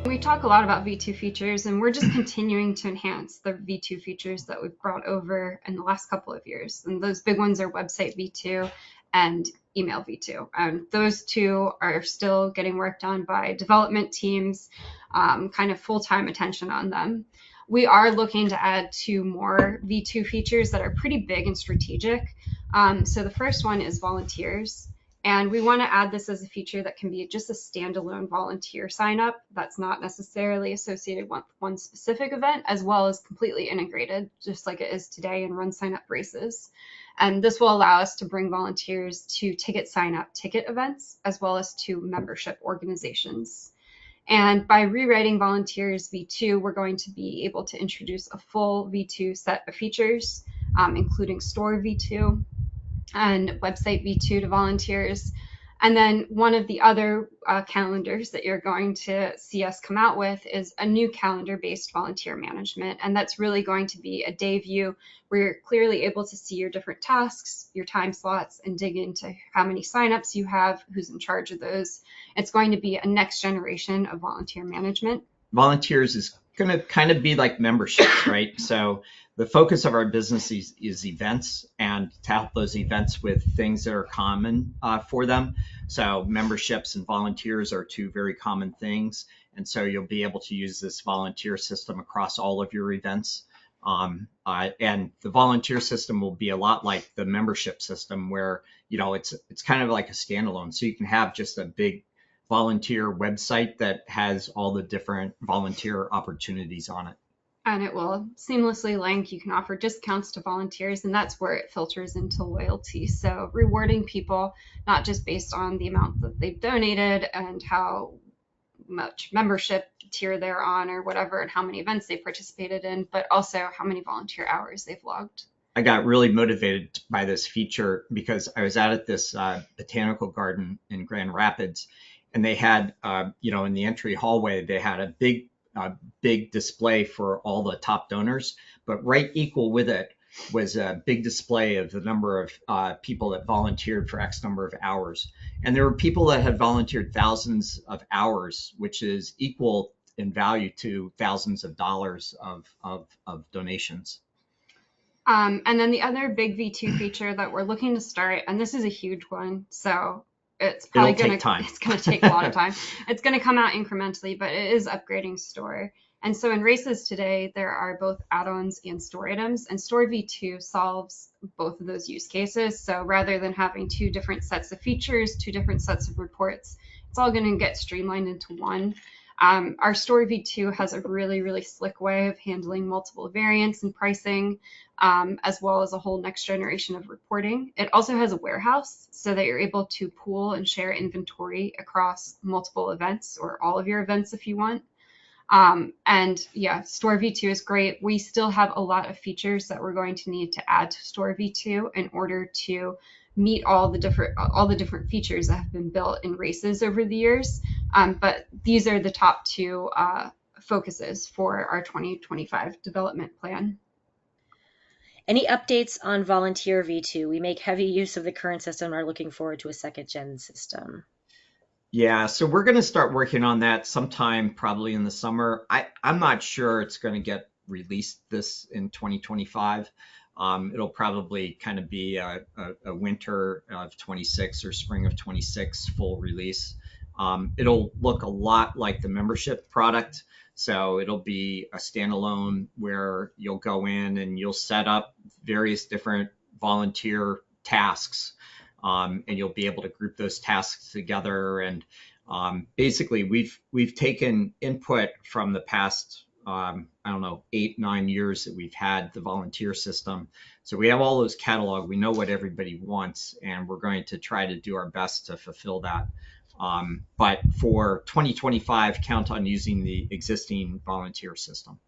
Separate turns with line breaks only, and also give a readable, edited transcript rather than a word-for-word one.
We talk a lot about V2 features, and we're just continuing to enhance the V2 features that we've brought over in the last couple of years. And those big ones are website V2 and email V2. Those two are still getting worked on by development teams, kind of full-time attention on them. We are looking to add 2 more V2 features that are pretty big and strategic. So the first one is volunteers. And we want to add this as a feature that can be just a standalone volunteer sign up that's not necessarily associated with one specific event, as well as completely integrated, just like it is today in RunSignup races. And this will allow us to bring volunteers to TicketSignup ticket events, as well as to membership organizations. And by rewriting volunteers V2, we're going to be able to introduce a full V2 set of features, including store V2 and website V2 to volunteers. And then one of the other calendars that you're going to see us come out with is a new calendar-based volunteer management. And that's really going to be a day view where you're clearly able to see your different tasks, your time slots, and dig into how many signups you have, who's in charge of those. It's going to be a next generation of volunteer management.
Volunteers is going to kind of be like memberships, right? So the focus of our business is events, and to help those events with things that are common for them. So memberships and volunteers are 2 very common things. And so you'll be able to use this volunteer system across all of your events. And the volunteer system will be a lot like the membership system, where, you know, it's kind of like a standalone. So you can have just a big volunteer website that has all the different volunteer opportunities on it.
And it will seamlessly link. You can offer discounts to volunteers, and that's where it filters into loyalty. So rewarding people, not just based on the amount that they've donated and how much membership tier they're on or whatever, and how many events they participated in, but also how many volunteer hours they've logged.
I got really motivated by this feature because I was out at this botanical garden in Grand Rapids, and they had, in the entry hallway, they had a big display for all the top donors, but right equal with it was a big display of the number of people that volunteered for X number of hours. And there were people that had volunteered thousands of hours, which is equal in value to thousands of dollars of donations.
And then the other big V2 feature that we're looking to start, and this is a huge one, so it's probably going to take a lot of time. It's going to come out incrementally, but it is upgrading store. And so in races today, there are both add-ons and store items, and store V2 solves both of those use cases. So rather than having 2 different sets of features, 2 different sets of reports, it's all going to get streamlined into one. Our store V2 has a really, really slick way of handling multiple variants and pricing, as well as a whole next generation of reporting. It also has a warehouse so that you're able to pool and share inventory across multiple events, or all of your events if you want. And yeah, store V2 is great. We still have a lot of features that we're going to need to add to store V2 in order to meet all the different features that have been built in races over the years. But these are the top 2 focuses for our 2025 development plan.
Any updates on volunteer V2? We make heavy use of the current system and are looking forward to a 2nd gen system.
Yeah, so we're going to start working on that sometime probably in the summer. I'm not sure it's going to get released this in 2025. It'll probably kind of be a winter of 26 or spring of 26 full release. It'll look a lot like the membership product. So it'll be a standalone where you'll go in and you'll set up various different volunteer tasks. And you'll be able to group those tasks together. And basically, we've taken input from the past, 8-9 years that we've had the volunteer system. So we have all those catalog. We know what everybody wants, and we're going to try to do our best to fulfill that. But for 2025, count on using the existing volunteer system.